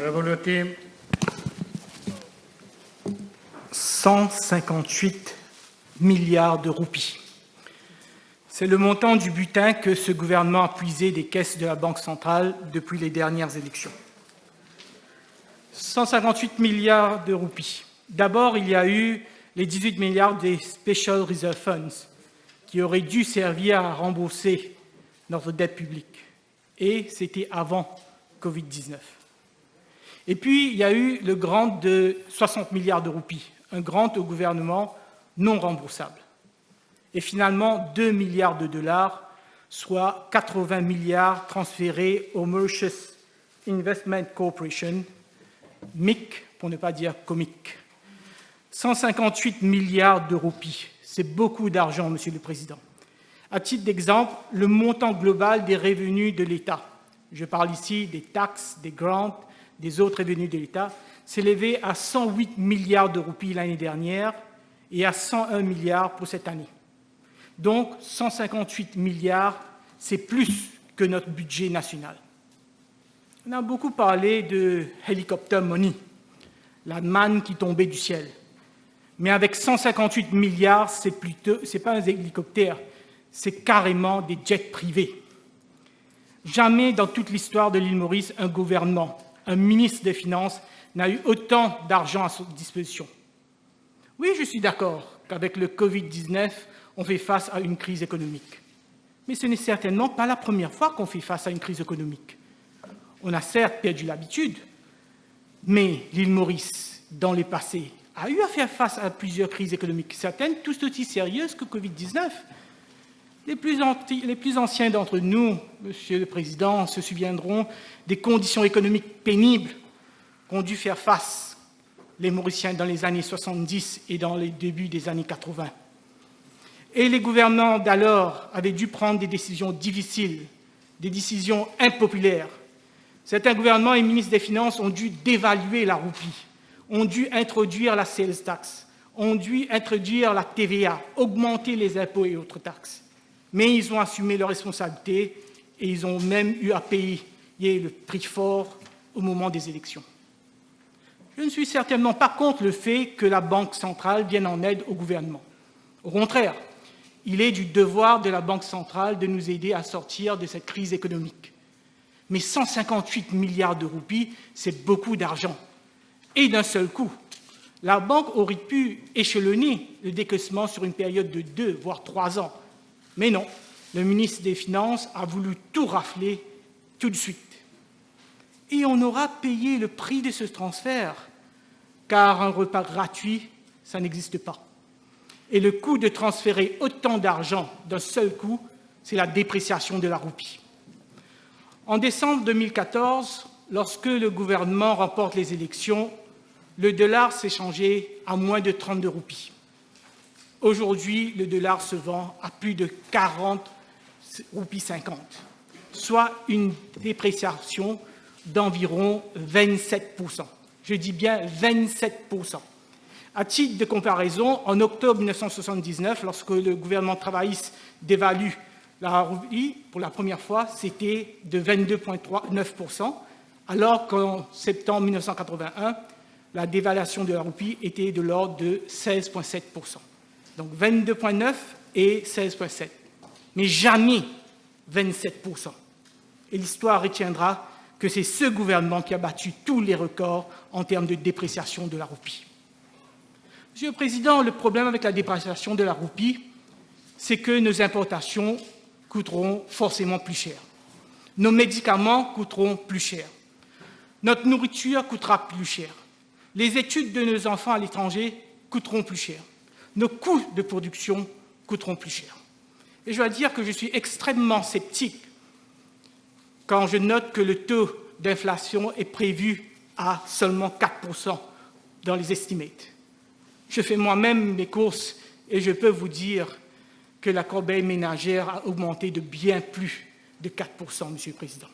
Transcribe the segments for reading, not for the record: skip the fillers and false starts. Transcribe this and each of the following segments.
Reza Uteem. 158 milliards de roupies. C'est le montant du butin que ce gouvernement a puisé des caisses de la Banque centrale depuis les dernières élections. 158 milliards de roupies. D'abord, il y a eu les 18 milliards des Special Reserve Funds qui auraient dû servir à rembourser notre dette publique. Et c'était avant Covid-19. Et puis, il y a eu le grant de 60 milliards de roupies, un grant au gouvernement non remboursable. Et finalement, 2 milliards de dollars, soit 80 milliards transférés au Maurice Investment Corporation, MIC, pour ne pas dire comique. 158 milliards de roupies, c'est beaucoup d'argent, Monsieur le Président. À titre d'exemple, le montant global des revenus de l'État, je parle ici des taxes, des grants, des autres revenus de l'État, s'élevait à 108 milliards de roupies l'année dernière et à 101 milliards pour cette année. Donc, 158 milliards, c'est plus que notre budget national. On a beaucoup parlé de helicopter money, la manne qui tombait du ciel. Mais avec 158 milliards, c'est pas un hélicoptère, c'est carrément des jets privés. Jamais dans toute l'histoire de l'île Maurice, un gouvernement, un ministre des Finances n'a eu autant d'argent à son disposition. Oui, je suis d'accord qu'avec le Covid-19, on fait face à une crise économique. Mais ce n'est certainement pas la première fois qu'on fait face à une crise économique. On a certes perdu l'habitude, mais l'île Maurice, dans le passé, a eu à faire face à plusieurs crises économiques, certaines tout aussi sérieuses que Covid-19. Les plus anciens d'entre nous, Monsieur le Président, se souviendront des conditions économiques pénibles qu'ont dû faire face les Mauriciens dans les années 70 et dans les débuts des années 80. Et les gouvernants d'alors avaient dû prendre des décisions difficiles, des décisions impopulaires. Certains gouvernements et ministres des Finances ont dû dévaluer la roupie, ont dû introduire la sales tax, ont dû introduire la TVA, augmenter les impôts et autres taxes. Mais ils ont assumé leurs responsabilités et ils ont même eu à payer le prix fort au moment des élections. Je ne suis certainement pas contre le fait que la Banque centrale vienne en aide au gouvernement. Au contraire, il est du devoir de la Banque centrale de nous aider à sortir de cette crise économique. Mais 158 milliards de roupies, c'est beaucoup d'argent. Et d'un seul coup, la Banque aurait pu échelonner le décaissement sur une période de 2, voire 3 ans. Mais non, le ministre des Finances a voulu tout rafler tout de suite. Et on aura payé le prix de ce transfert, car un repas gratuit, ça n'existe pas. Et le coût de transférer autant d'argent d'un seul coup, c'est la dépréciation de la roupie. En décembre 2014, lorsque le gouvernement remporte les élections, le dollar s'est changé à moins de 32 roupies. Aujourd'hui, le dollar se vend à plus de 40 roupies 50, soit une dépréciation d'environ 27%. Je dis bien 27%. À titre de comparaison, en octobre 1979, lorsque le gouvernement travailliste dévalue la roupie, pour la première fois, c'était de 22,9%, alors qu'en septembre 1981, la dévaluation de la roupie était de l'ordre de 16,7%. Donc 22,9 et 16,7. Mais jamais 27%. Et l'histoire retiendra que c'est ce gouvernement qui a battu tous les records en termes de dépréciation de la roupie. Monsieur le Président, le problème avec la dépréciation de la roupie, c'est que nos importations coûteront forcément plus cher. Nos médicaments coûteront plus cher. Notre nourriture coûtera plus cher. Les études de nos enfants à l'étranger coûteront plus cher. Nos coûts de production coûteront plus cher. Et je dois dire que je suis extrêmement sceptique quand je note que le taux d'inflation est prévu à seulement 4% dans les estimates. Je fais moi-même mes courses et je peux vous dire que la corbeille ménagère a augmenté de bien plus de 4%, Monsieur le Président.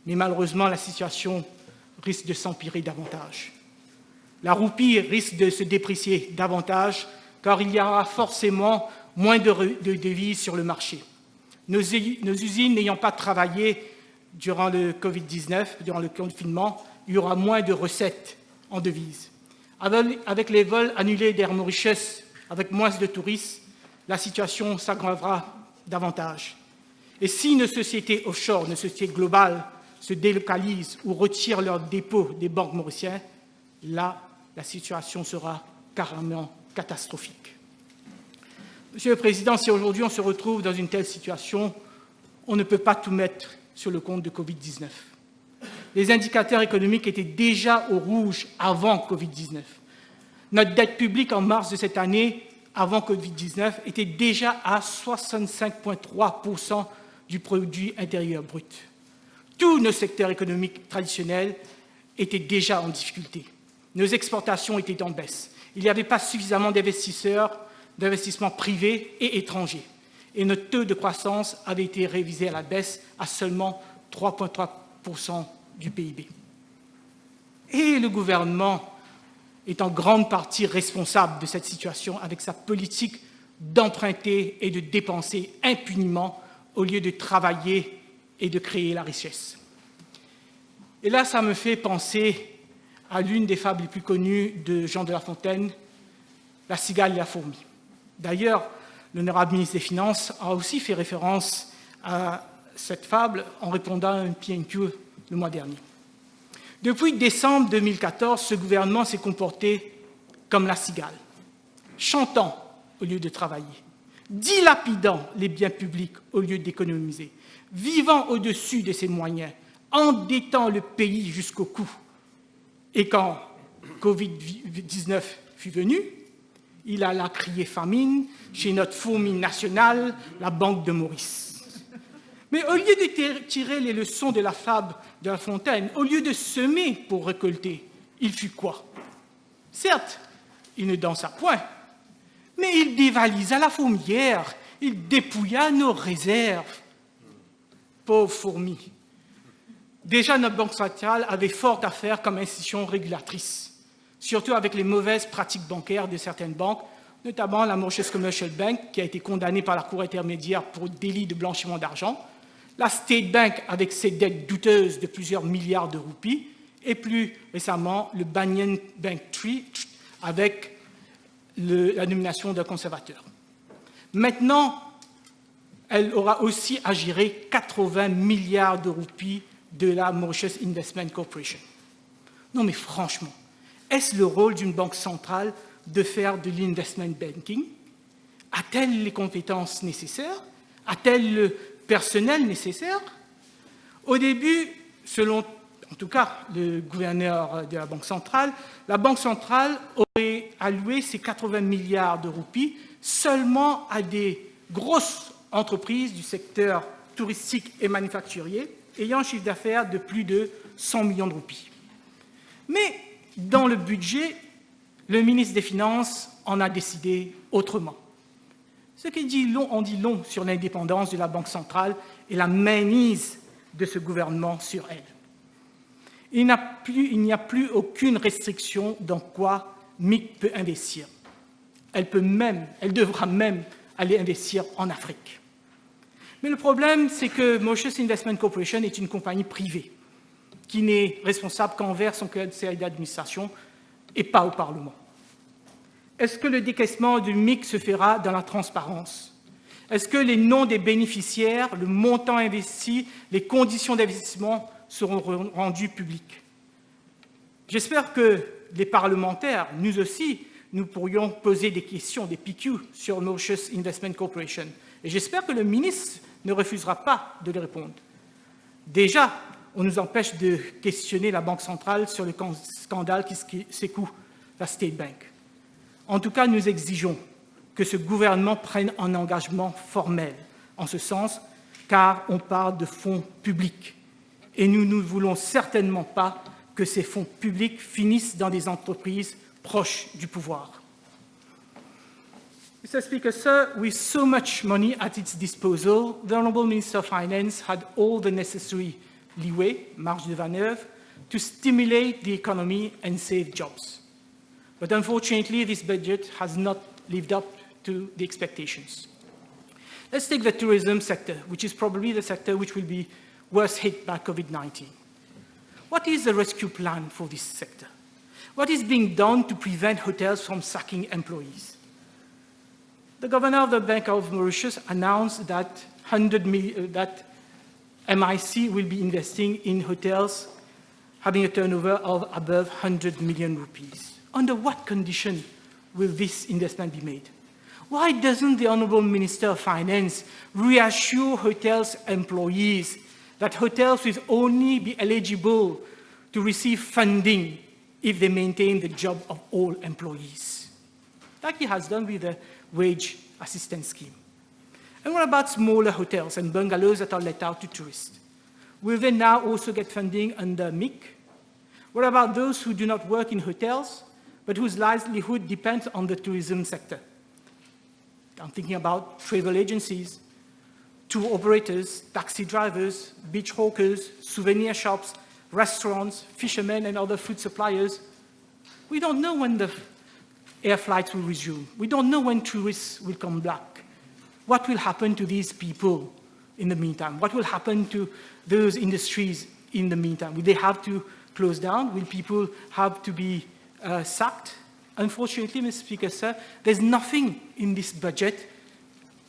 Mais malheureusement, la situation risque de s'empirer davantage. La roupie risque de se déprécier davantage car il y aura forcément moins de devises sur le marché. Nos usines n'ayant pas travaillé durant le Covid-19, durant le confinement, il y aura moins de recettes en devises. Avec les vols annulés d'Air Mauritius, avec moins de touristes, la situation s'aggravera davantage. Et si nos sociétés offshore, nos sociétés globales, se délocalisent ou retirent leurs dépôts des banques mauriciennes, là, la situation sera carrément catastrophique. Monsieur le Président, si aujourd'hui on se retrouve dans une telle situation, on ne peut pas tout mettre sur le compte de Covid-19. Les indicateurs économiques étaient déjà au rouge avant Covid-19. Notre dette publique en mars de cette année, avant Covid-19, était déjà à 65,3% du produit intérieur brut. Tous nos secteurs économiques traditionnels étaient déjà en difficulté. Nos exportations étaient en baisse. Il n'y avait pas suffisamment d'investissements privés et étrangers. Et notre taux de croissance avait été révisé à la baisse à seulement 3,3% du PIB. Et le gouvernement est en grande partie responsable de cette situation avec sa politique d'emprunter et de dépenser impunément au lieu de travailler et de créer la richesse. Et là, ça me fait penser à l'une des fables les plus connues de Jean de La Fontaine, la cigale et la fourmi. D'ailleurs, l'honorable ministre des Finances a aussi fait référence à cette fable en répondant à un PNQ le mois dernier. Depuis décembre 2014, ce gouvernement s'est comporté comme la cigale, chantant au lieu de travailler, dilapidant les biens publics au lieu d'économiser, vivant au-dessus de ses moyens, endettant le pays jusqu'au cou. Et quand Covid-19 fut venu, il alla crier famine chez notre fourmi nationale, la Banque de Maurice. Mais au lieu de tirer les leçons de la fable de La Fontaine, au lieu de semer pour récolter, il fut quoi? Certes, il ne dansa point, mais il dévalisa la fourmilière, il dépouilla nos réserves. Pauvre fourmi. Déjà, notre Banque centrale avait fort à faire comme institution régulatrice, surtout avec les mauvaises pratiques bancaires de certaines banques, notamment la Mauritius Commercial Bank, qui a été condamnée par la Cour intermédiaire pour délit de blanchiment d'argent, la State Bank avec ses dettes douteuses de plusieurs milliards de roupies, et plus récemment le Banyan Bank Trust avec la nomination d'un conservateur. Maintenant, elle aura aussi à gérer 80 milliards de roupies de la Mauritius Investment Corporation. Non mais franchement, est-ce le rôle d'une banque centrale de faire de l'investment banking? A-t-elle les compétences nécessaires? A-t-elle le personnel nécessaire? Au début, selon en tout cas le gouverneur de la Banque centrale aurait alloué ces 80 milliards de roupies seulement à des grosses entreprises du secteur touristique et manufacturier ayant un chiffre d'affaires de plus de 100 millions de roupies. Mais dans le budget, le ministre des Finances en a décidé autrement. Ce qui en dit long sur l'indépendance de la Banque centrale et la mainmise de ce gouvernement sur elle. Il n'y a plus aucune restriction dans quoi MIC peut investir. Elle devra même aller investir en Afrique. Mais le problème, c'est que Mauritius Investment Corporation est une compagnie privée qui n'est responsable qu'envers son conseil d'administration et pas au Parlement. Est-ce que le décaissement du MIC se fera dans la transparence? Est-ce que les noms des bénéficiaires, le montant investi, les conditions d'investissement seront rendus publics? J'espère que les parlementaires, nous aussi, nous pourrions poser des questions, des PQ sur Mauritius Investment Corporation. Et j'espère que le ministre ne refusera pas de les répondre. Déjà, on nous empêche de questionner la Banque centrale sur le scandale qui secoue la State Bank. En tout cas, nous exigeons que ce gouvernement prenne un engagement formel en ce sens, car on parle de fonds publics. Et nous ne voulons certainement pas que ces fonds publics finissent dans des entreprises proches du pouvoir. Mr. Speaker, sir, with so much money at its disposal, the Honourable Minister of Finance had all the necessary leeway, marge de manœuvre, to stimulate the economy and save jobs. But unfortunately, this budget has not lived up to the expectations. Let's take the tourism sector, which is probably the sector which will be worst hit by COVID-19. What is the rescue plan for this sector? What is being done to prevent hotels from sacking employees? The governor of the Bank of Mauritius announced that MIC will be investing in hotels having a turnover of above 100 million rupees. Under what condition will this investment be made? Why doesn't the Honourable Minister of Finance reassure hotels employees that hotels will only be eligible to receive funding if they maintain the job of all employees, like he has done with the wage assistance scheme? And what about smaller hotels and bungalows that are let out to tourists? Will they now also get funding under MIC? What about those who do not work in hotels, but whose livelihood depends on the tourism sector? I'm thinking about travel agencies, tour operators, taxi drivers, beach hawkers, souvenir shops, restaurants, fishermen, and other food suppliers. We don't know when the air flights will resume. We don't know when tourists will come back. What will happen to these people in the meantime? What will happen to those industries in the meantime? Will they have to close down? Will people have to be sacked? Unfortunately, Mr. Speaker, sir, there's nothing in this budget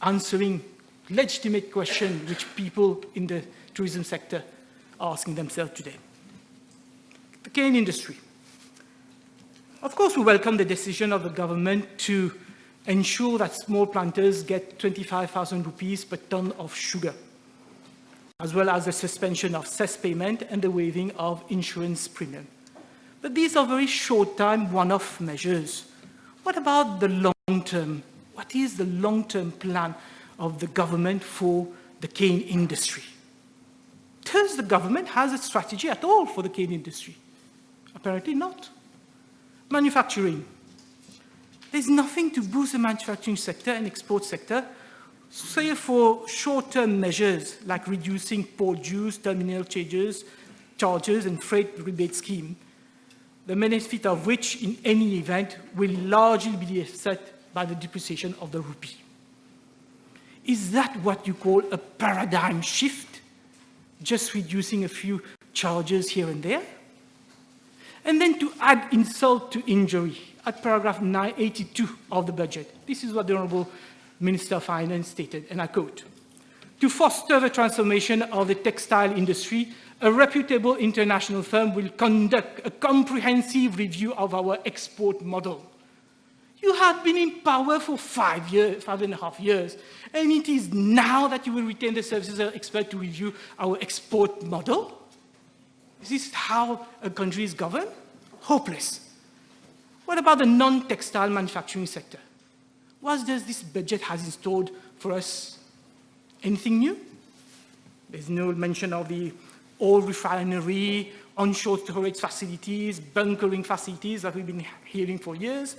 answering legitimate questions which people in the tourism sector are asking themselves today. The cane industry. Of course, we welcome the decision of the government to ensure that small planters get 25,000 rupees per ton of sugar, as well as the suspension of cess payment and the waiving of insurance premium. But these are very short-term, one-off measures. What about the long-term? What is the long-term plan of the government for the cane industry? Does the government have a strategy at all for the cane industry? Apparently not. Manufacturing. There's nothing to boost the manufacturing sector and export sector, save for short-term measures like reducing port dues, terminal charges, and freight rebate scheme, the benefit of which, in any event, will largely be offset by the depreciation of the rupee. Is that what you call a paradigm shift? Just reducing a few charges here and there? And then to add insult to injury, at paragraph 982 of the budget, this is what the Honourable Minister of Finance stated, and I quote, "To foster the transformation of the textile industry, a reputable international firm will conduct a comprehensive review of our export model." You have been in power for 5.5 years, and it is now that you will retain the services of experts to review our export model? Is this how a country is governed? Hopeless. What about the non-textile manufacturing sector? What does this budget have in store for us? Anything new? There's no mention of the oil refinery, onshore storage facilities, bunkering facilities that we've been hearing for years.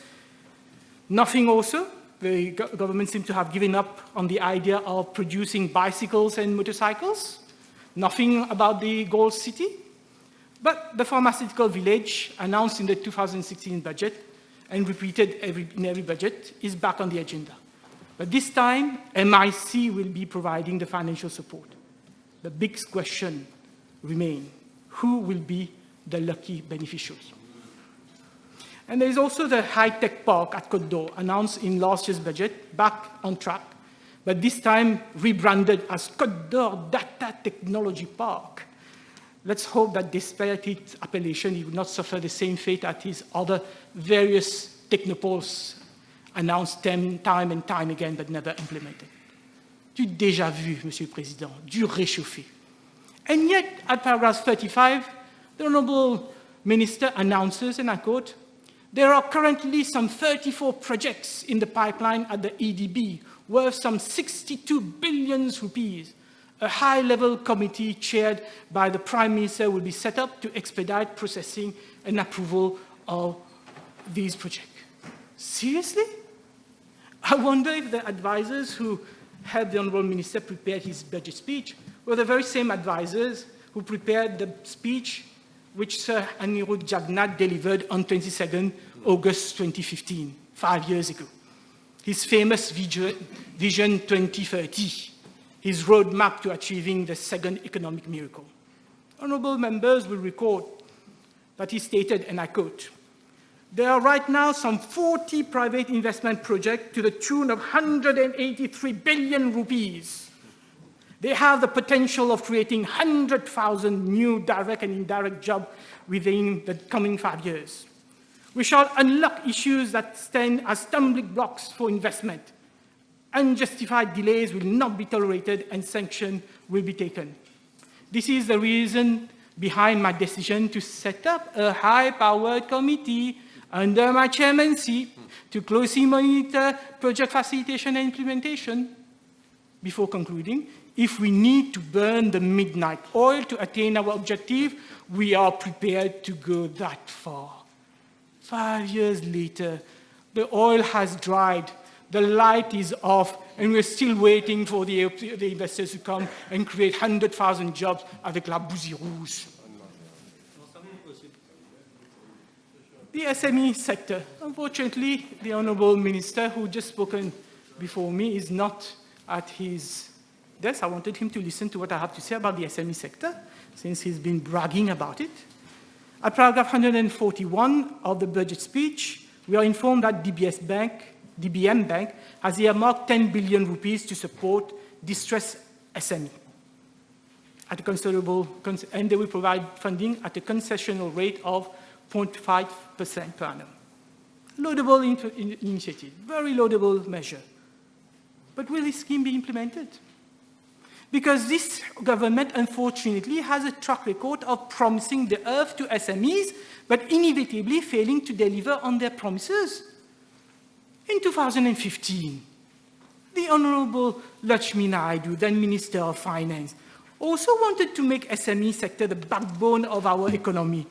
Nothing also. The government seems to have given up on the idea of producing bicycles and motorcycles. Nothing about the Gold City. But the pharmaceutical village, announced in the 2016 budget and repeated in every budget, is back on the agenda. But this time, MIC will be providing the financial support. The big question remains: who will be the lucky beneficiary? And there is also the high-tech park at Côte d'Or, announced in last year's budget, back on track, but this time rebranded as Côte d'Or Data Technology Park. Let's hope that despite its appellation, it will not suffer the same fate as his other various technopoles announced time and time again, but never implemented. Du déjà vu, Monsieur le Président, du réchauffé. And yet, at paragraph 35, the Honourable Minister announces, and I quote, "There are currently some 34 projects in the pipeline at the EDB, worth some 62 billion rupees. A high-level committee chaired by the Prime Minister will be set up to expedite processing and approval of these projects." Seriously? I wonder if the advisors who helped the Honourable Minister prepare his budget speech were the very same advisors who prepared the speech which Sir Anirudh Jagannath delivered on 22nd August 2015, 5 years ago. His famous Vision 2030. his roadmap to achieving the second economic miracle. Honourable members will recall that he stated, and I quote, "There are right now some 40 private investment projects to the tune of 183 billion rupees. They have the potential of creating 100,000 new direct and indirect jobs within the coming 5 years. We shall unlock issues that stand as stumbling blocks for investment. Unjustified delays will not be tolerated and sanctions will be taken. This is the reason behind my decision to set up a high-powered committee under my chairmanship to closely monitor project facilitation and implementation." Before concluding, if we need to burn the midnight oil to attain our objective, we are prepared to go that far. 5 years later, the oil has dried, the light is off, and we're still waiting for the investors to come and create 100,000 jobs avec la bougie rouge. The SME sector. Unfortunately, the Honourable Minister, who just spoken before me, is not at his desk. I wanted him to listen to what I have to say about the SME sector, since he's been bragging about it. At paragraph 141 of the budget speech, we are informed that DBM Bank has earmarked 10 billion rupees to support distressed SME at a considerable, and they will provide funding at a concessional rate of 0.5% per annum. Laudable initiative, very laudable measure. But will this scheme be implemented? Because this government, unfortunately, has a track record of promising the earth to SMEs, but inevitably failing to deliver on their promises. In 2015, the Honourable Lakshmi Naidu, then Minister of Finance, also wanted to make SME sector the backbone of our economy.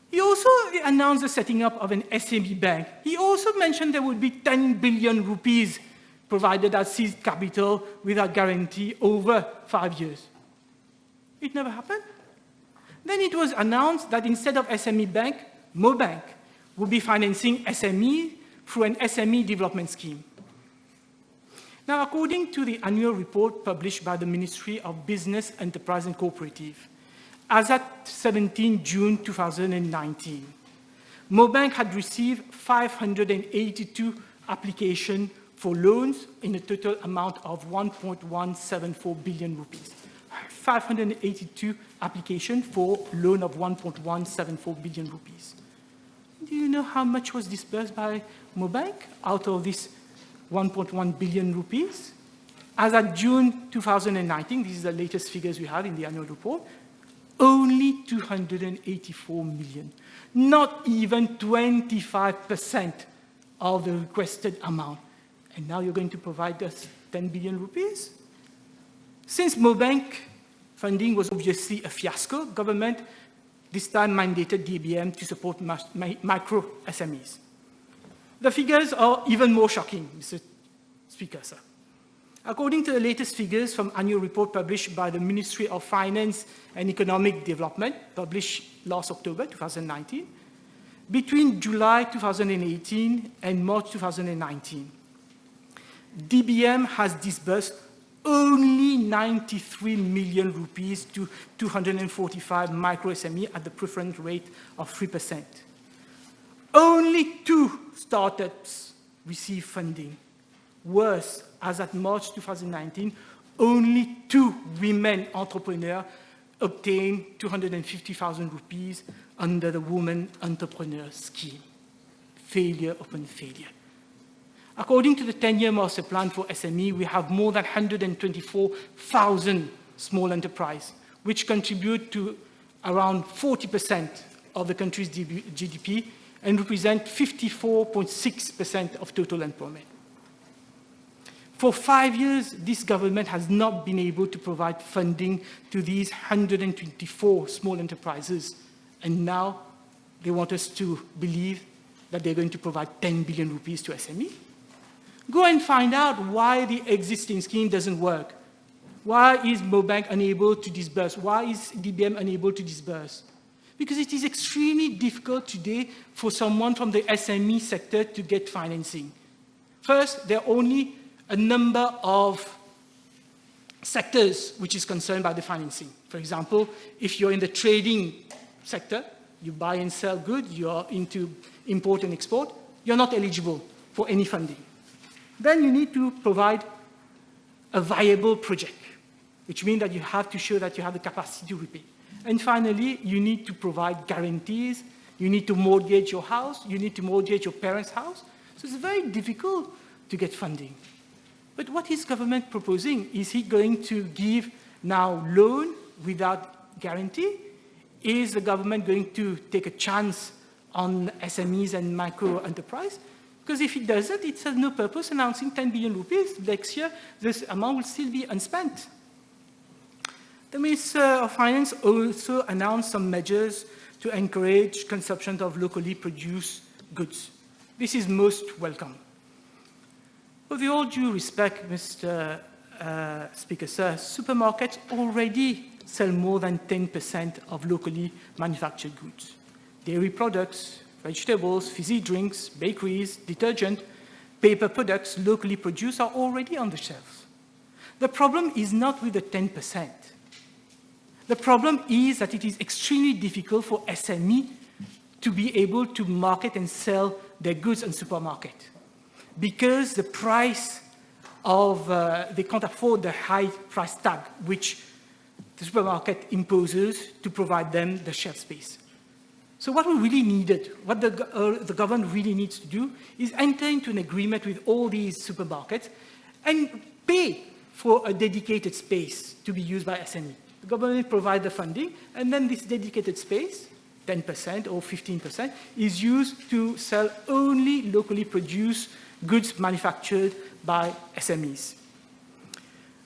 He also announced the setting up of an SME bank. He also mentioned there would be 10 billion rupees provided as seed capital without guarantee over 5 years. It never happened. Then it was announced that instead of SME bank, MoBank would be financing SME through an SME development scheme. Now, according to the annual report published by the Ministry of Business, Enterprise and Cooperative, as at 17 June 2019, MoBank had received 582 applications for loans in a total amount of 1.174 billion rupees. 582 applications for loan of 1.174 billion rupees. Do you know how much was disbursed by MoBank out of this 1.1 billion rupees? As at June 2019, these are the latest figures we have in the annual report, only 284 million, not even 25% of the requested amount. And now you're going to provide us 10 billion rupees? Since MoBank funding was obviously a fiasco, government this time mandated DBM to support micro SMEs. The figures are even more shocking, Mr. Speaker, sir. According to the latest figures from annual report published by the Ministry of Finance and Economic Development, published last October 2019, between July 2018 and March 2019, DBM has disbursed only 93 million rupees to 245 micro SME at the preference rate of 3%. Only 2 startups receive funding. Worse, as at March 2019, only 2 women entrepreneurs obtained 250,000 rupees under the Women Entrepreneur Scheme. Failure upon failure. According to the 10-year master plan for SME, we have more than 124,000 small enterprises, which contribute to around 40% of the country's GDP and represent 54.6% of total employment. For 5 years, this government has not been able to provide funding to these 124 small enterprises, and now they want us to believe that they're going to provide 10 billion rupees to SME. Go and find out why the existing scheme doesn't work. Why is MoBank unable to disburse? Why is DBM unable to disburse? Because it is extremely difficult today for someone from the SME sector to get financing. First, there are only a number of sectors which is concerned by the financing. For example, if you're in the trading sector, you buy and sell goods, you're into import and export, you're not eligible for any funding. Then you need to provide a viable project, which means that you have to show that you have the capacity to repay. And finally, you need to provide guarantees. You need to mortgage your house. You need to mortgage your parents' house. So it's very difficult to get funding. But what is government proposing? Is he going to give now loan without guarantee? Is the government going to take a chance on SMEs and micro enterprise? Because if it doesn't, it has no purpose announcing 10 billion rupees. Next year, this amount will still be unspent. The Minister of Finance also announced some measures to encourage consumption of locally produced goods. This is most welcome. With all due respect, Mr. Speaker, sir, supermarkets already sell more than 10% of locally manufactured goods. Dairy products, vegetables, fizzy drinks, bakeries, detergent, paper products locally produced are already on the shelves. The problem is not with the 10%. The problem is that it is extremely difficult for SME to be able to market and sell their goods in supermarket because the price of, they can't afford the high price tag which the supermarket imposes to provide them the shelf space. So what we really needed, what the government really needs to do is enter into an agreement with all these supermarkets and pay for a dedicated space to be used by SME. The government provides the funding, and then this dedicated space, 10% or 15%, is used to sell only locally produced goods manufactured by SMEs.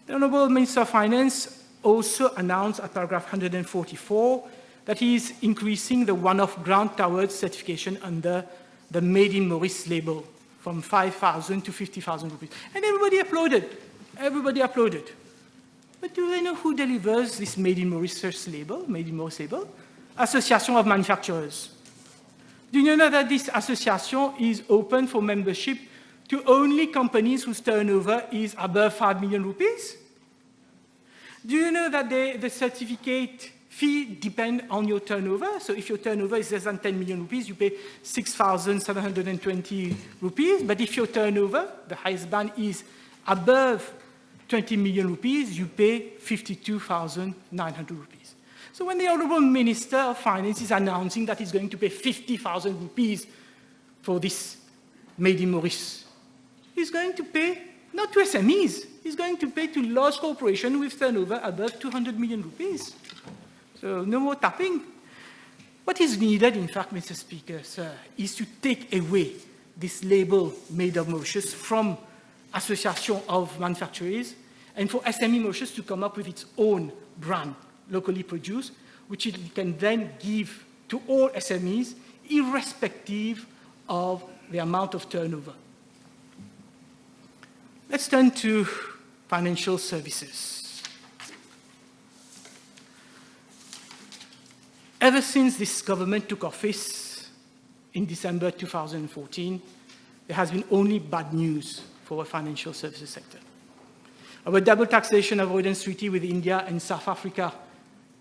The Honourable Minister of Finance also announced at paragraph 144 that he is increasing the one-off grant towards certification under the Made in Maurice label from 5,000 to 50,000 rupees. And everybody applauded. Everybody applauded. But do they know who delivers this Made in Maurice label, Made in Maurice label? Association of Manufacturers. Do you know that this association is open for membership to only companies whose turnover is above 5 million rupees? Do you know that the certificate fee depends on your turnover? So if your turnover is less than 10 million rupees, you pay 6,720 rupees. But if your turnover, the highest band, is above 20 million rupees, you pay 52,900 rupees. So when the Honourable Minister of Finance is announcing that he's going to pay 50,000 rupees for this Made in Maurice, he's going to pay not to SMEs, he's going to pay to large corporations with turnover above 200 million rupees. So no more tapping. What is needed, in fact, Mr. Speaker, sir, is to take away this label Made of Mauritius from Association of Manufacturers and for SME Mauritius to come up with its own brand, locally produced, which it can then give to all SMEs, irrespective of the amount of turnover. Let's turn to financial services. Ever since this government took office in December 2014, there has been only bad news for the financial services sector. Our double taxation avoidance treaty with India and South Africa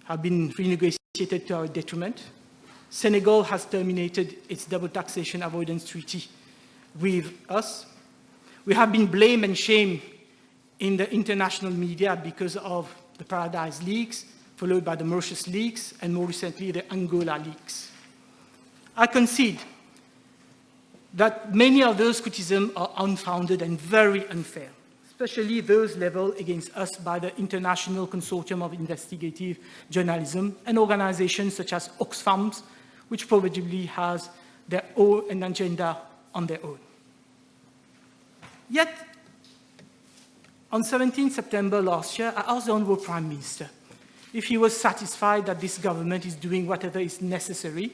have been renegotiated to our detriment. Senegal has terminated its double taxation avoidance treaty with us. We have been blamed and shamed in the international media because of the Paradise leaks, followed by the Mauritius leaks, and more recently the Angola leaks. I concede that many of those criticisms are unfounded and very unfair, especially those leveled against us by the International Consortium of Investigative Journalism and organizations such as Oxfam, which probably has their own agenda on their own. Yet, on 17 September last year, I asked the Honourable Prime Minister if he was satisfied that this government is doing whatever is necessary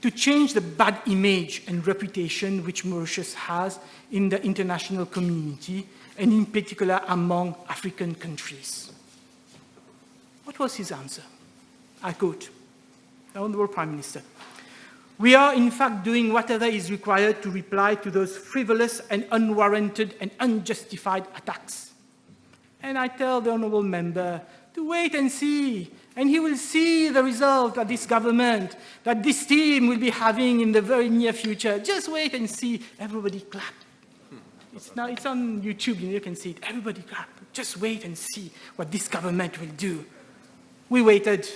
to change the bad image and reputation which Mauritius has in the international community, and in particular among African countries. What was his answer? I quote, the Honourable Prime Minister, "We are in fact doing whatever is required to reply to those frivolous and unwarranted and unjustified attacks. And I tell the honourable member to wait and see, and he will see the result that this government, that this team will be having in the very near future. Just wait and see. Everybody clap. It's on YouTube, you can see it. Everybody clap. Just wait and see what this government will do. We waited,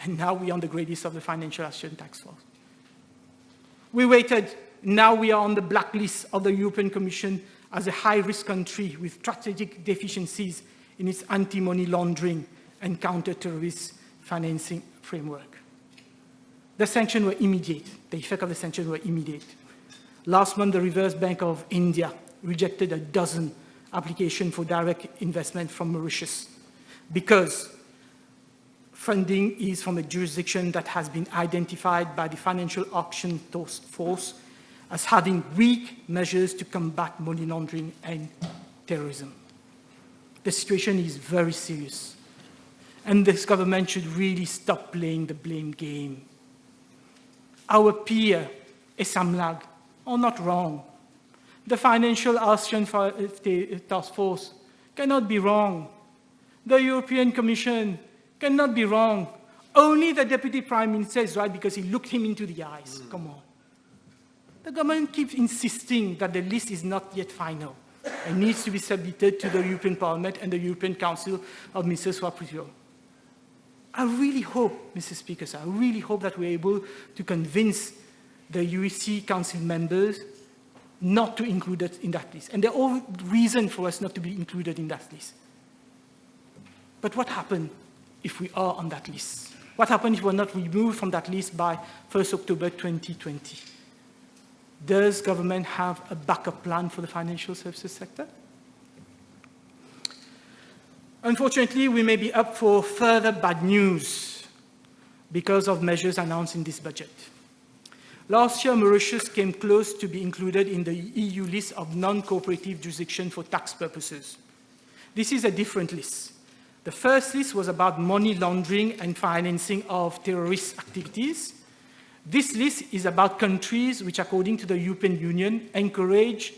and now we're on the grey list of the Financial Action Task Force. We waited, now we are on the blacklist of the European Commission as a high-risk country with strategic deficiencies in its anti-money laundering and counter-terrorist financing framework. The sanctions were immediate. The effect of the sanctions were immediate. Last month, the Reserve Bank of India rejected a dozen applications for direct investment from Mauritius because funding is from a jurisdiction that has been identified by the Financial Action Task Force as having weak measures to combat money laundering and terrorism. The situation is very serious, and this government should really stop playing the blame game. Our peer, Esamlag, are not wrong. The Financial Action Task Force cannot be wrong. The European Commission cannot be wrong. Only the Deputy Prime Minister is right because he looked him into the eyes. Come on. The government keeps insisting that the list is not yet final and needs to be submitted to the European Parliament and the European Council of Ministers who are present. I really hope, Mr. Speaker, I really hope that we're able to convince the UEC Council members not to include it in that list. And there are all reasons for us not to be included in that list. But what happens if we are on that list? What happens if we're not removed from that list by 1st October 2020? Does government have a backup plan for the financial services sector? Unfortunately, we may be up for further bad news because of measures announced in this budget. Last year, Mauritius came close to be included in the EU list of non-cooperative jurisdictions for tax purposes. This is a different list. The first list was about money laundering and financing of terrorist activities. This list is about countries which, according to the European Union, encourage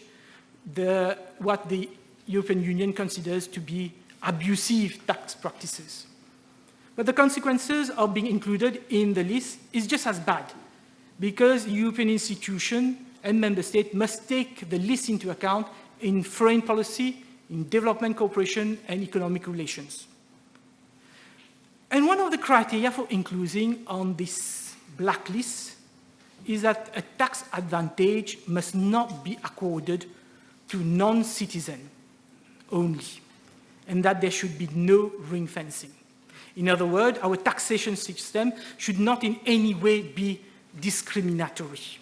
what the European Union considers to be abusive tax practices. But the consequences of being included in the list is just as bad, because European institutions and member states must take the list into account in foreign policy, in development cooperation, and economic relations. And one of the criteria for including on this blacklist is that a tax advantage must not be accorded to non-citizens only, and that there should be no ring fencing. In other words, our taxation system should not in any way be discriminatory.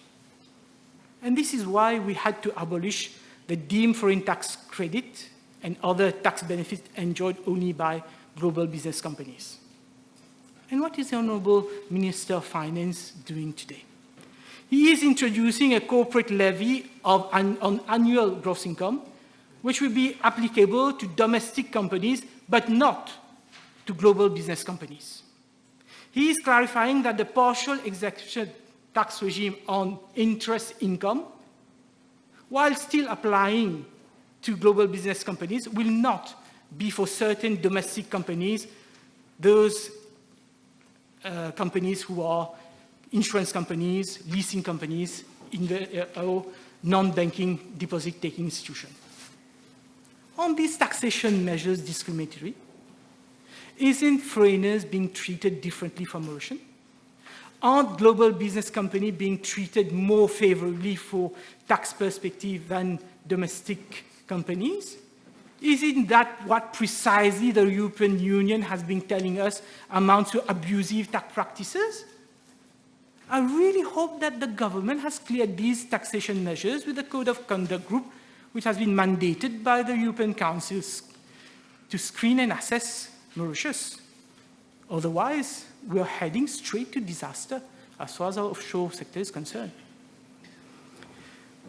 And this is why we had to abolish the deemed foreign tax credit and other tax benefits enjoyed only by global business companies. And what is the Honourable Minister of Finance doing today? He is introducing a corporate levy on annual gross income, which will be applicable to domestic companies, but not to global business companies. He is clarifying that the partial exemption tax regime on interest income, while still applying to global business companies, will not be for certain domestic companies, those companies who are insurance companies, leasing companies, or non-banking deposit-taking institutions. On these taxation measures discriminatory? Isn't foreigners being treated differently from Mauritians? Aren't global business companies being treated more favorably for tax perspective than domestic companies? Isn't that what precisely the European Union has been telling us amounts to abusive tax practices? I really hope that the government has cleared these taxation measures with the Code of Conduct Group, which has been mandated by the European Council to screen and assess Mauritius. Otherwise, we are heading straight to disaster as far as our offshore sector is concerned.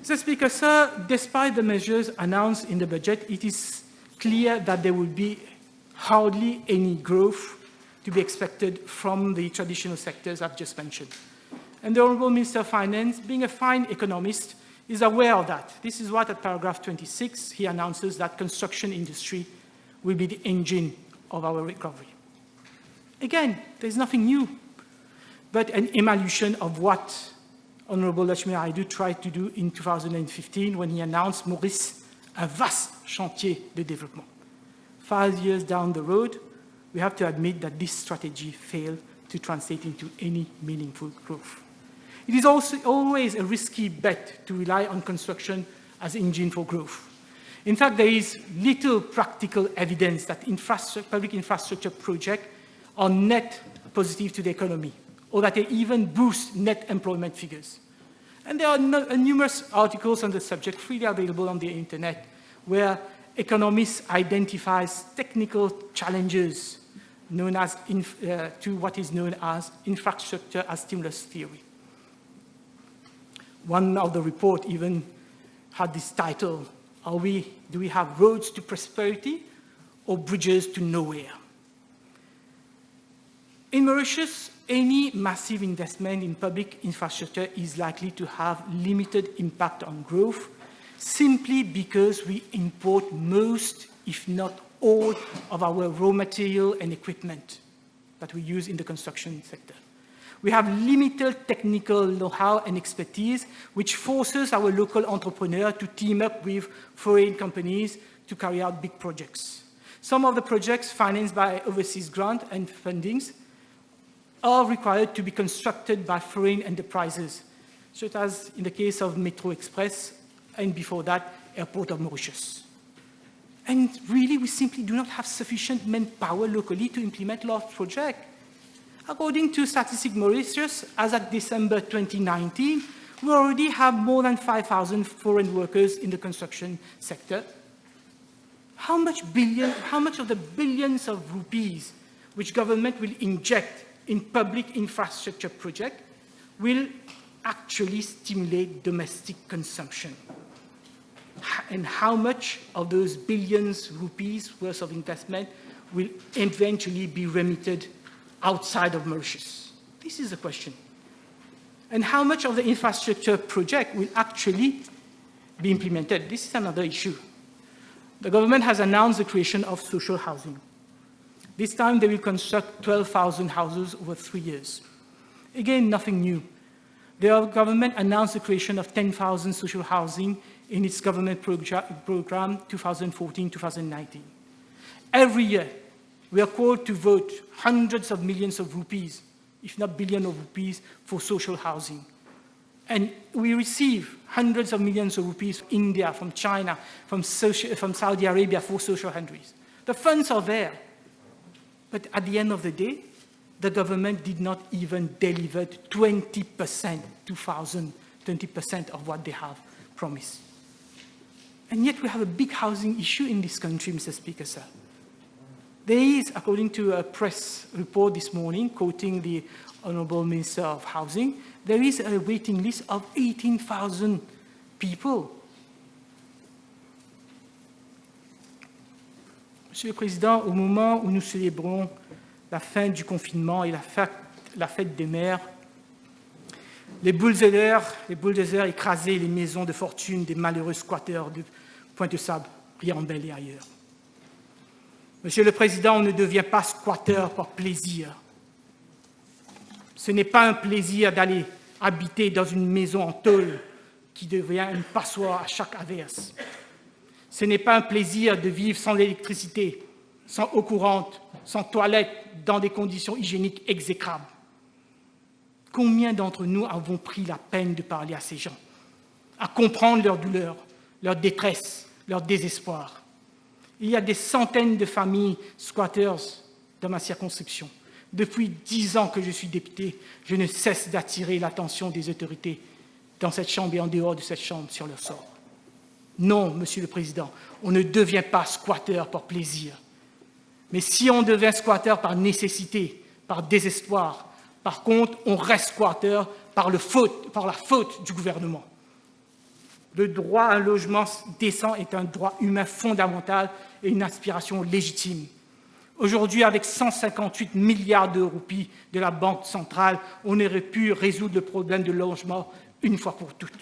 Mr. Speaker, sir, despite the measures announced in the budget, it is clear that there will be hardly any growth to be expected from the traditional sectors I've just mentioned. And the Honourable Minister of Finance, being a fine economist, is aware of that. This is what, at paragraph 26, he announces that construction industry will be the engine of our recovery. Again, there's nothing new, but an evolution of what Honorable Lakshmi Naidu tried to do in 2015 when he announced Maurice, un vaste chantier de développement. 5 years down the road, we have to admit that this strategy failed to translate into any meaningful growth. It is also always a risky bet to rely on construction as an engine for growth. In fact, there is little practical evidence that public infrastructure projects are net positive to the economy, or that they even boost net employment figures. And there are numerous articles on the subject freely available on the internet, where economists identify technical challenges known as to what is known as infrastructure as stimulus theory. One of the reports even had this title, do we have roads to prosperity or bridges to nowhere? In Mauritius, any massive investment in public infrastructure is likely to have limited impact on growth simply because we import most, if not all, of our raw material and equipment that we use in the construction sector. We have limited technical know-how and expertise, which forces our local entrepreneurs to team up with foreign companies to carry out big projects. Some of the projects financed by overseas grants and fundings are required to be constructed by foreign enterprises, such as in the case of Metro Express, and before that, Airport of Mauritius. And really, we simply do not have sufficient manpower locally to implement large projects. According to Statistics Mauritius, as of December 2019, we already have more than 5,000 foreign workers in the construction sector. How much of the billions of rupees which government will inject in public infrastructure projects will actually stimulate domestic consumption? And how much of those billions of rupees worth of investment will eventually be remitted outside of Mauritius? This is the question. And how much of the infrastructure project will actually be implemented? This is another issue. The government has announced the creation of social housing. This time they will construct 12,000 houses over 3 years. Again, nothing new. The government announced the creation of 10,000 social housing in its government program 2014-2019. Every year, we are called to vote hundreds of millions of rupees, if not billions of rupees, for social housing. And we receive hundreds of millions of rupees from India, from China, from Saudi Arabia for social housing. The funds are there. But at the end of the day, the government did not even deliver 20% of what they have promised. And yet we have a big housing issue in this country, Mr. Speaker, sir. There is, according to a press report this morning, quoting the Honourable Minister of Housing, there is a waiting list of 18,000 people. Monsieur le Président, au moment où nous célébrons la fin du confinement et la fête des mères, les bulldozers écrasaient les maisons de fortune des malheureux squatteurs de Pointe-Sable, Riambel et ailleurs. Monsieur le Président, on ne devient pas squatteur par plaisir. Ce n'est pas un plaisir d'aller habiter dans une maison en tôle qui devient une passoire à chaque averse. Ce n'est pas un plaisir de vivre sans électricité, sans eau courante, sans toilette, dans des conditions hygiéniques exécrables. Combien d'entre nous avons pris la peine de parler à ces gens, à comprendre leur douleur, leur détresse, leur désespoir? Il y a des centaines de familles squatteurs dans ma circonscription. Depuis 10 ans que je suis député, je ne cesse d'attirer l'attention des autorités dans cette chambre et en dehors de cette chambre sur leur sort. Non, Monsieur le Président, on ne devient pas squatteur par plaisir. Mais si on devient squatteur par nécessité, par désespoir, par contre, on reste squatteur par la faute du gouvernement. Le droit à un logement décent est un droit humain fondamental et une aspiration légitime. Aujourd'hui, avec 158 milliards de roupies de la Banque centrale, on aurait pu résoudre le problème de logement une fois pour toutes.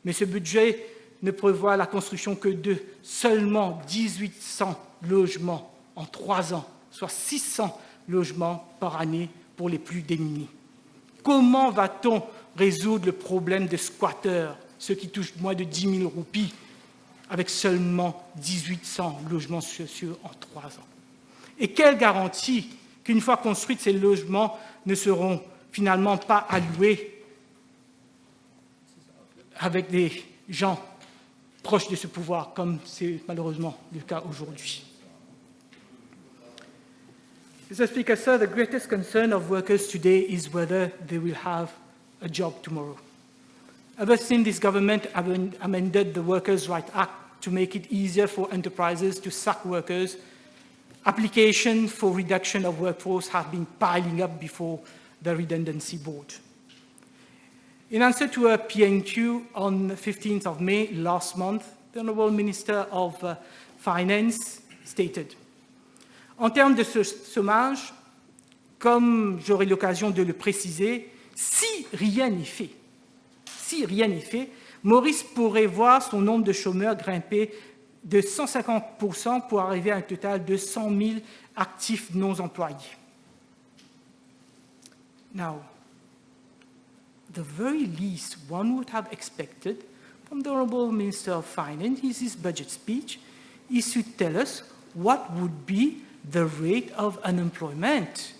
Mais ce budget ne prévoit la construction que de seulement 1800 logements en 3 ans, soit 600 logements par année pour les plus démunis. Comment va-t-on résoudre le problème des squatteurs, ceux qui touchent moins de 10 000 roupies, avec seulement 1800 logements sociaux en 3 ans? Et quelle garantie qu'une fois construits, ces logements ne seront finalement pas alloués avec des gens proches de ce pouvoir, comme c'est malheureusement le cas aujourd'hui? Mr. Speaker, sir, the greatest concern of workers today is whether they will have a job tomorrow. Ever since this government amended the Workers' Rights Act to make it easier for enterprises to sack workers, applications for reduction of workforce have been piling up before the Redundancy Board. In answer to a PNQ on the 15th of May last month, the Honourable Minister of Finance stated, en termes de chômage, comme j'aurai l'occasion de le préciser, si rien n'est fait, Maurice pourrait voir son nombre de chômeurs grimper de 150% pour arriver à un total de 100 000 actifs non employés. Now, the very least one would have expected from the Honourable Minister of Finance in his budget speech is to tell us what would be the rate of unemployment.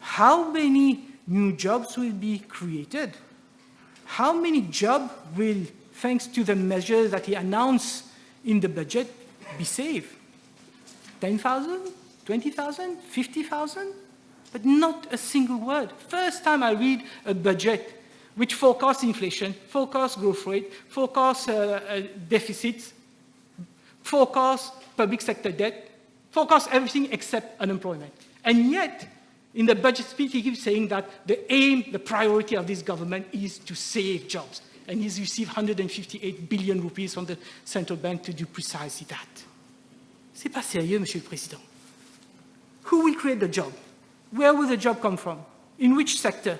How many new jobs will be created? How many jobs will, thanks to the measures that he announced in the budget, be saved? 10,000, 20,000, 50,000? But not a single word. First time I read a budget which forecasts inflation, forecasts growth rate, forecasts deficits, forecasts public sector debt, forecasts everything except unemployment. And yet, in the budget speech, he keeps saying that the aim, the priority of this government is to save jobs. And he's received 158 billion rupees from the central bank to do precisely that. C'est pas sérieux, Monsieur le Président. Who will create the job? Where will the job come from? In which sector?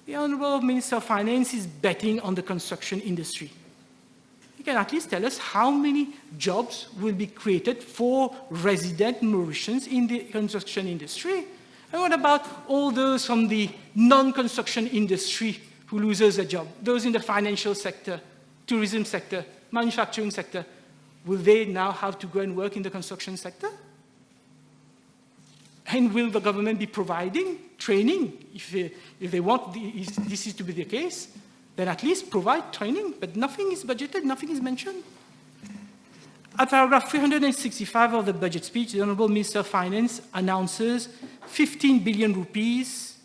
The Honourable Minister of Finance is betting on the construction industry. He can at least tell us how many jobs will be created for resident Mauritians in the construction industry. And what about all those from the non-construction industry who loses a job? Those in the financial sector, tourism sector, manufacturing sector. Will they now have to go and work in the construction sector? And will the government be providing training? If they want this is to be the case, then at least provide training, but nothing is budgeted, nothing is mentioned. At paragraph 365 of the budget speech, the Honourable Minister of Finance announces 15 billion rupees,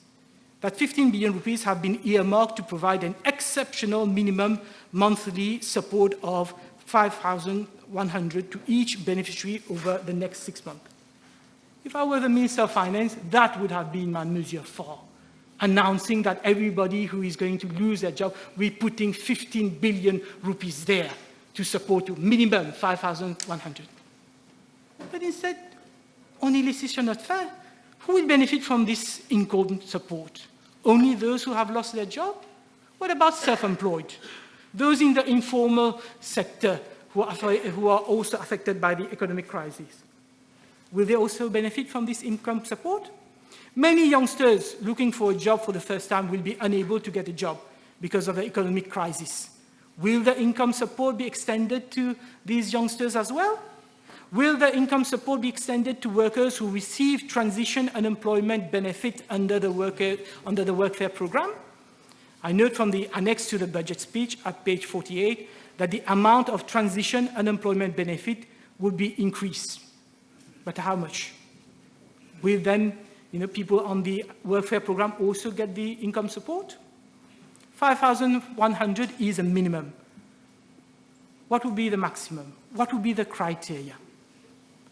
that 15 billion rupees have been earmarked to provide an exceptional minimum monthly support of 5,100 to each beneficiary over the next 6 months. If I were the Minister of Finance, that would have been my mesure for announcing that everybody who is going to lose their job, we're putting 15 billion rupees there to support to minimum 5,100. But instead, on est laissé sur notre faim. Who will benefit from this in-kind support? Only those who have lost their job? What about self-employed? Those in the informal sector who are also affected by the economic crisis. Will they also benefit from this income support? Many youngsters looking for a job for the first time will be unable to get a job because of the economic crisis. Will the income support be extended to these youngsters as well? Will the income support be extended to workers who receive transition unemployment benefit under the workfare program? I note from the annex to the budget speech at page 48 that the amount of transition unemployment benefit will be increased. But how much? Will then people on the welfare program also get the income support? 5,100 is a minimum. What would be the maximum? What would be the criteria?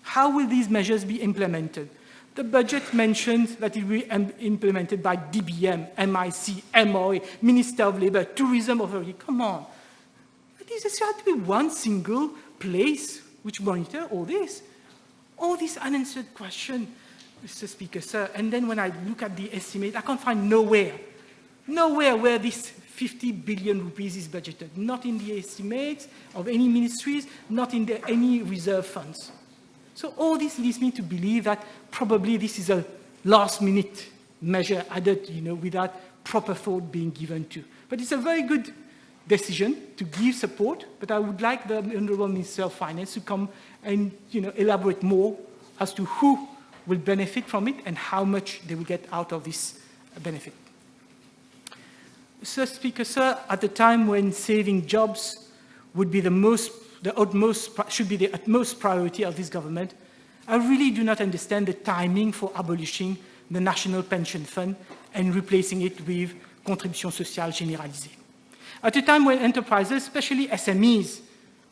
How will these measures be implemented? The budget mentions that it will be implemented by DBM, MIC, MOA, Minister of Labour, Tourism Authority. Come on. There has to be one single place which monitor all this. All these unanswered questions, Mr. Speaker, sir. And then when I look at the estimate, I can't find nowhere where this 50 billion rupees is budgeted, not in the estimates of any ministries, not in any reserve funds. So all this leads me to believe that probably this is a last-minute measure added, without proper thought being given to. But it's a very good decision to give support, but I would like the Honourable Minister of Finance to come and elaborate more as to who will benefit from it and how much they will get out of this benefit. Mr. Speaker, sir, at the time when saving jobs would be should be the utmost priority of this government, I really do not understand the timing for abolishing the National Pension Fund and replacing it with contribution sociale généralisée. At a time when enterprises, especially SMEs,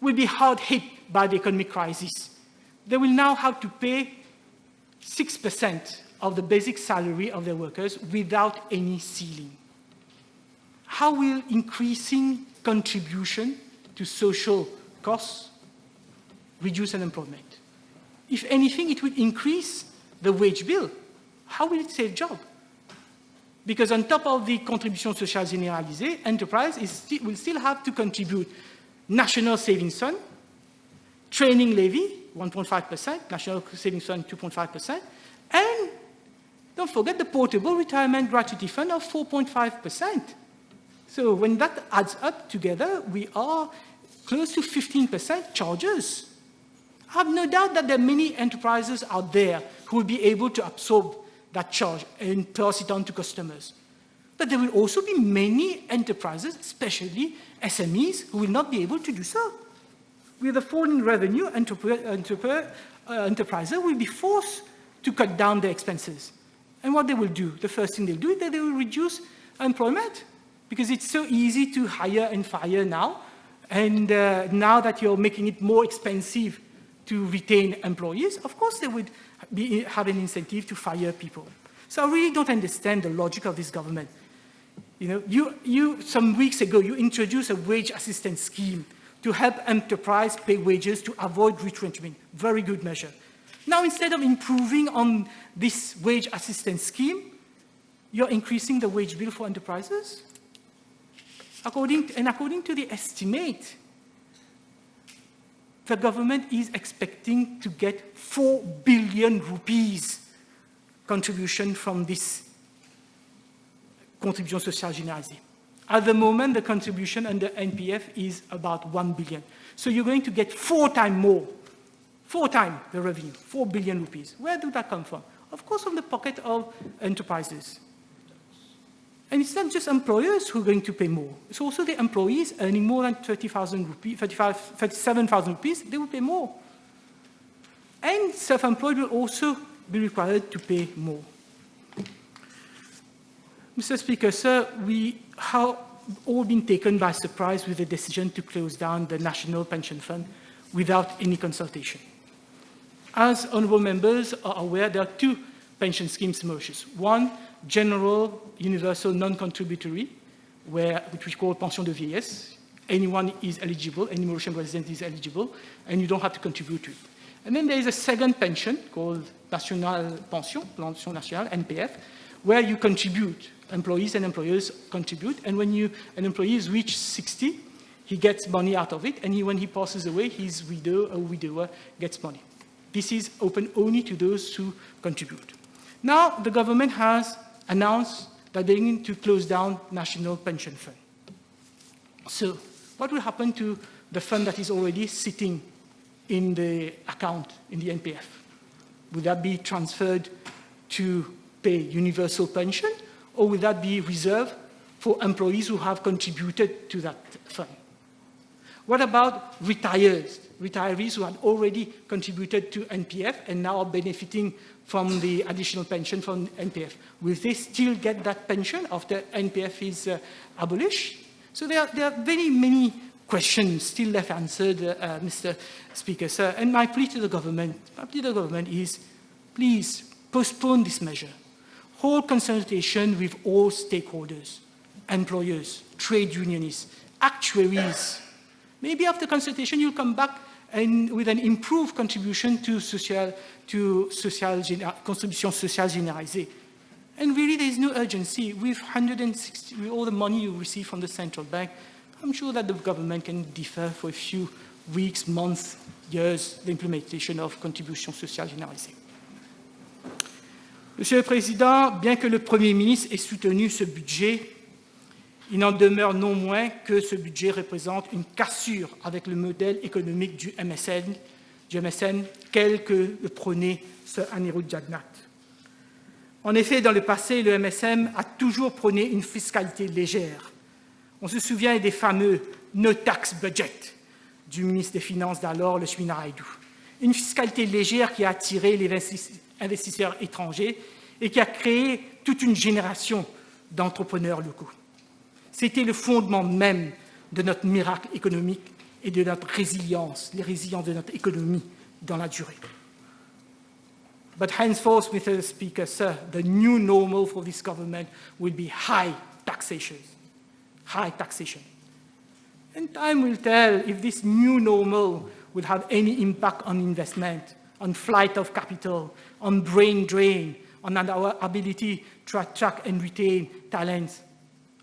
will be hard hit by the economic crisis, they will now have to pay 6% of the basic salary of their workers without any ceiling. How will increasing contribution to social costs reduce unemployment? If anything, it will increase the wage bill. How will it save jobs? Because on top of the contribution sociale généralisée, enterprise will still have to contribute national savings fund, training levy, 1.5%, national savings fund, 2.5%, and don't forget the portable retirement gratuity fund of 4.5%. So when that adds up together, we are close to 15% charges. I have no doubt that there are many enterprises out there who will be able to absorb that charge and pass it on to customers. But there will also be many enterprises, especially SMEs, who will not be able to do so. With a falling revenue, enterprises will be forced to cut down their expenses. And what they will do, the first thing they'll do is that they will reduce employment, because it's so easy to hire and fire now. And now that you're making it more expensive to retain employees, of course they would have an incentive to fire people. So I really don't understand the logic of this government. Some weeks ago, you introduced a wage assistance scheme to help enterprise pay wages to avoid retrenchment. Very good measure. Now, instead of improving on this wage assistance scheme, you're increasing the wage bill for enterprises? According to the estimate, the government is expecting to get 4 billion rupees contribution from this contribution sociale généralisée. At the moment, the contribution under NPF is about 1 billion. So you're going to get 4 times more, 4 times the revenue, 4 billion rupees. Where did that come from? Of course, from the pocket of enterprises. And it's not just employers who are going to pay more. It's also the employees earning more than 37,000 rupees, they will pay more. And self-employed will also be required to pay more. Mr. Speaker, sir, we have all been taken by surprise with the decision to close down the National Pension Fund without any consultation. As honourable members are aware, there are 2 pension schemes mergers. One, general, universal, non-contributory, which we call pension de vieillesse. Anyone is eligible, any Mauritian resident is eligible, and you don't have to contribute to it. And then there is a second pension called National Pension, Pension Nationale, NPF, where you contribute, employees and employers contribute, and when an employee is reached 60, he gets money out of it, and when he passes away, his widow or widower gets money. This is open only to those who contribute. Now, the government has announced that they're going to close down National Pension Fund. So, what will happen to the fund that is already sitting in the account in the NPF? Would that be transferred to pay universal pension, or will that be reserved for employees who have contributed to that fund? What about retirees who had already contributed to NPF and now are benefiting from the additional pension from NPF? Will they still get that pension after NPF is abolished? So there are very many questions still left answered, Mr. Speaker, sir. And my plea to the government is, please postpone this measure. Hold consultation with all stakeholders, employers, trade unionists, actuaries. Maybe after consultation, you'll come back with an improved contribution to contribution sociale généralisée. And really, there's no urgency. With all the money you receive from the central bank, I'm sure that the government can defer for a few weeks, months, years the implementation of contributions sociales généralisées. Monsieur le Président, bien que le Premier ministre ait soutenu ce budget, il n'en demeure non moins que ce budget représente une cassure avec le modèle économique du MSN tel que le prônait Sir Anirudh Jagannath. En effet, dans le passé, le MSM a toujours prôné une fiscalité légère. On se souvient des fameux « no tax budget » du ministre des Finances d'alors, le Sminaraidou. Une fiscalité légère qui a attiré les investisseurs étrangers et qui a créé toute une génération d'entrepreneurs locaux. C'était le fondement même de notre miracle économique et de notre résilience, les résiliences de notre économie dans la durée. But henceforth, Mr. Speaker, sir, the new normal for this government will be high taxation. High taxation. And time will tell if this new normal will have any impact on investment, on flight of capital, on brain drain, on our ability to attract and retain talents,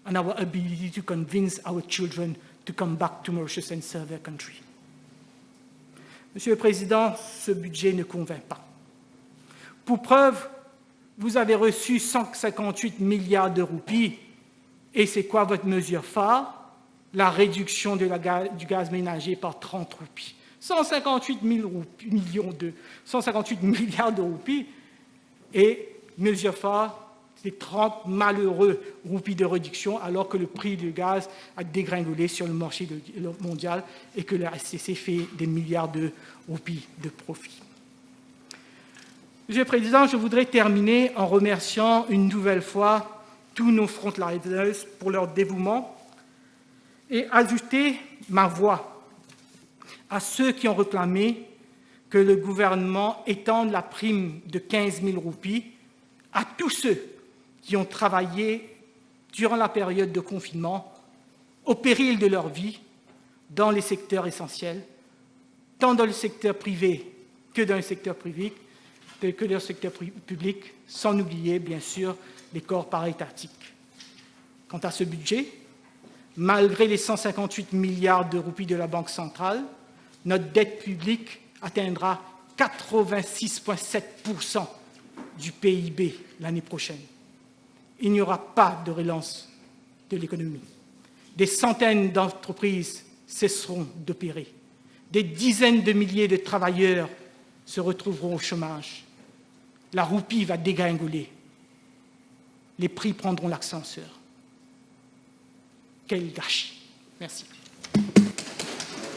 on our ability to convince our children to come back to Mauritius and serve their country. Monsieur le Président, ce budget ne convainc pas. Pour preuve, vous avez reçu 158 milliards de roupies. Et c'est quoi votre mesure phare? La réduction du gaz ménager par 30 roupies. 158 milliards de roupies. Et mesure phare, c'est 30 malheureux roupies de réduction, alors que le prix du gaz a dégringolé sur le marché mondial et que la SCC fait des milliards de roupies de profit. Monsieur le Président, je voudrais terminer en remerciant une nouvelle fois tous nos frontliners pour leur dévouement et ajouter ma voix à ceux qui ont réclamé que le gouvernement étende la prime de 15 000 roupies à tous ceux qui ont travaillé durant la période de confinement au péril de leur vie dans les secteurs essentiels, tant dans le secteur privé que dans le secteur public, sans oublier, bien sûr, les corps paritatiques. Quant à ce budget, malgré les 158 milliards de roupies de la Banque centrale, notre dette publique atteindra 86,7% du PIB l'année prochaine. Il n'y aura pas de relance de l'économie. Des centaines d'entreprises cesseront d'opérer. Des dizaines de milliers de travailleurs se retrouveront au chômage. La roupie va dégringoler. Les prix prendront l'ascenseur. Quel gâchis. Merci.